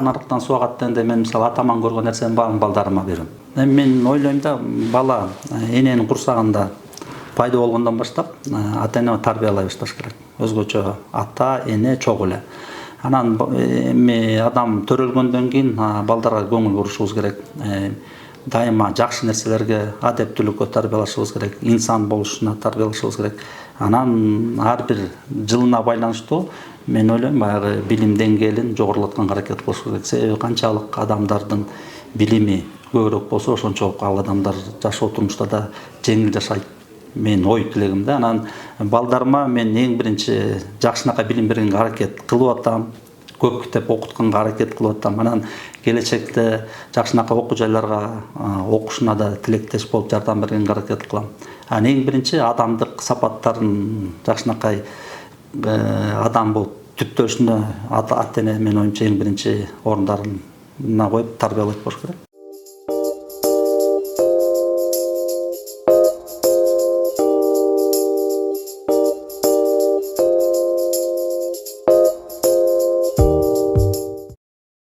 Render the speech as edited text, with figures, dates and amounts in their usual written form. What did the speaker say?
акан арыктан суу агат дегенде мен мисалы атаман көргөн нерсени баарын балдарыма берем. Эми мен ойлойм да, бала эненин курсагында пайда болгондон баштап ата эне тарбиялай башташ керек. Өзгөчө ата эне чогуу эле. Анан эми адам төрөлгөндөн кийин балдарга көңүл бурушубуз керек. Дайыма жакшы нерселерге, адептүүлүккө тарбиялашыбыз керек, инсан болушуна тарбиялашыбыз керек. Анан ар бир жылына байланыштуу мен ойлойм баягы билим деңгээлин жогорулатканга аракет кылыш керек. Себеби канчалык адамдардын билими көбүрөөк болсо, ошончолук ал адамдар жашоо турмушта да жеңил жашайт. Мен ой тилегим да. Анан балдарыма мен эң биринчи жакшынакай билим бергенге аракет кылып атам. Көп китеп окутканга аракет кылып атам. Анан келечекте жакшынакай окуу жайларга окушуна да тилектеш болуп жардам бергенге аракет кылам. Анан эң биринчи адамдык сапаттарын жакшынакай адам болуп түптөшүнө ата эне менин оюмча эң биринчи орундарына коюп тарбиялайт болуш керек.